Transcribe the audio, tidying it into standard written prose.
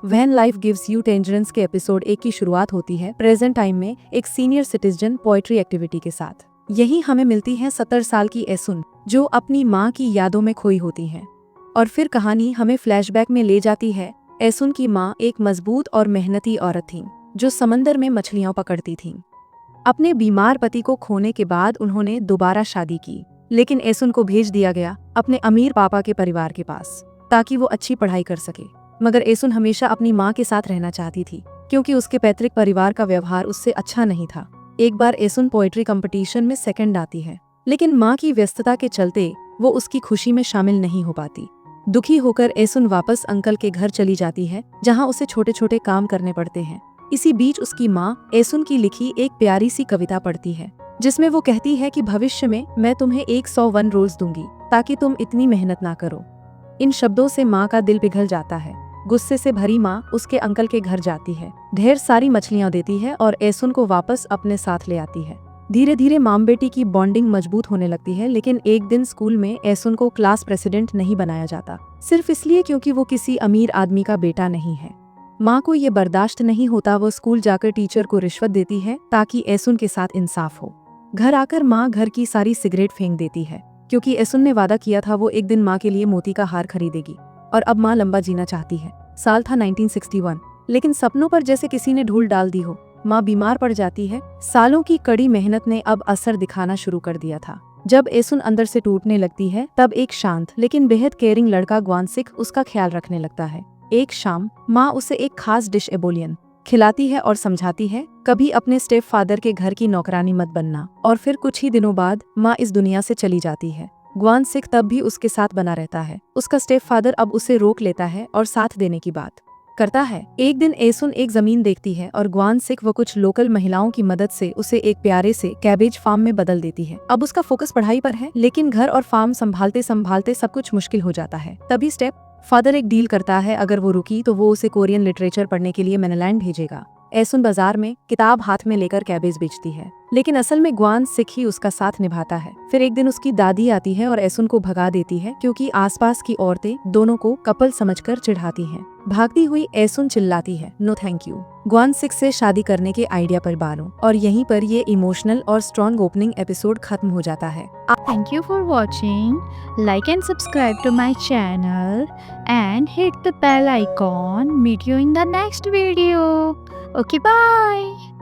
When life gives you टेंजरेंस के episode 1 की शुरुआत होती है प्रेजेंट टाइम में एक सीनियर सिटीजन पोएट्री एक्टिविटी के साथ। यही हमें मिलती है 70 साल की एसुन, जो अपनी माँ की यादों में खोई होती है। और फिर कहानी हमें फ्लैशबैक में ले जाती है। एसुन की माँ एक मजबूत और मेहनती औरत थी, जो समंदर में मछलियां पकड़ती थीं। अपने बीमार पति को खोने के बाद उन्होंने दोबारा शादी की, लेकिन एसुन को भेज दिया गया अपने अमीर पापा के परिवार के पास, ताकि वो अच्छी पढ़ाई कर सके। मगर एसुन हमेशा अपनी माँ के साथ रहना चाहती थी, क्योंकि उसके पैतृक परिवार का व्यवहार उससे अच्छा नहीं था। एक बार एसुन पोएट्री कंपटीशन में सेकंड आती है, लेकिन माँ की व्यस्तता के चलते वो उसकी खुशी में शामिल नहीं हो पाती। दुखी होकर एसुन वापस अंकल के घर चली जाती है, जहाँ उसे छोटे छोटे काम करने पड़ते हैं। इसी बीच उसकी माँ एसुन की लिखी एक प्यारी सी कविता पढ़ती है, जिसमें वो कहती है कि भविष्य में मैं तुम्हें 101 रोज दूंगी, ताकि तुम इतनी मेहनत ना करो। इन शब्दों से माँ का दिल पिघल जाता है। गुस्से से भरी माँ उसके अंकल के घर जाती है, ढेर सारी मछलियाँ देती है और एसुन को वापस अपने साथ ले आती है। धीरे धीरे माम बेटी की बॉन्डिंग मजबूत होने लगती है, लेकिन एक दिन स्कूल में एसुन को क्लास प्रेसिडेंट नहीं बनाया जाता, सिर्फ इसलिए क्योंकि वो किसी अमीर आदमी का बेटा नहीं है। माँ को ये बर्दाश्त नहीं होता, वो स्कूल जाकर टीचर को रिश्वत देती है ताकि एसुन के साथ इंसाफ हो। घर आकर माँ घर की सारी सिगरेट फेंक देती है, क्योंकि एसुन ने वादा किया था वो एक दिन माँ के लिए मोती का हार खरीदेगी। और अब माँ लंबा जीना चाहती है। साल था 1961, लेकिन सपनों पर जैसे किसी ने धूल डाल दी हो। माँ बीमार पड़ जाती है। सालों की कड़ी मेहनत ने अब असर दिखाना शुरू कर दिया था। जब एसुन अंदर से टूटने लगती है, तब एक शांत लेकिन बेहद केयरिंग लड़का ग्वानसिक उसका ख्याल रखने लगता है। एक शाम माँ उसे एक खास डिश एबोलियन खिलाती है और समझाती है, कभी अपने स्टेप फादर के घर की नौकरानी मत बनना। और फिर कुछ ही दिनों बाद माँ इस दुनिया से चली जाती है। ग्वानसिक तब भी उसके साथ बना रहता है। उसका स्टेप फादर अब उसे रोक लेता है और साथ देने की बात करता है। एक दिन एसुन एक जमीन देखती है और ग्वानसिक वो कुछ लोकल महिलाओं की मदद से उसे एक प्यारे से कैबेज फार्म में बदल देती है। अब उसका फोकस पढ़ाई पर है, लेकिन घर और फार्म संभालते संभालते सब कुछ मुश्किल हो जाता है। तभी स्टेप फादर एक डील करता है, अगर वो रुकी तो वो उसे कोरियन लिटरेचर पढ़ने के लिए मैनलैंड भेजेगा। एसुन बाजार में किताब हाथ में लेकर कैबेज बेचती है, लेकिन असल में ग्वानसिक ही उसका साथ निभाता है। फिर एक दिन उसकी दादी आती है और एसुन को भगा देती है, क्योंकि आसपास की औरतें दोनों को कपल समझकर चिढ़ाती हैं। भागती हुई एसुन चिल्लाती है, नो थैंक यू, ग्वानसिक से शादी करने के आइडिया पर बानो। और यहीं पर ये इमोशनल और स्ट्रॉन्ग ओपनिंग एपिसोड खत्म हो जाता है। Thank you for watching. Like and subscribe to my channel and hit the bell icon. Meet you in the next video. Okay, bye.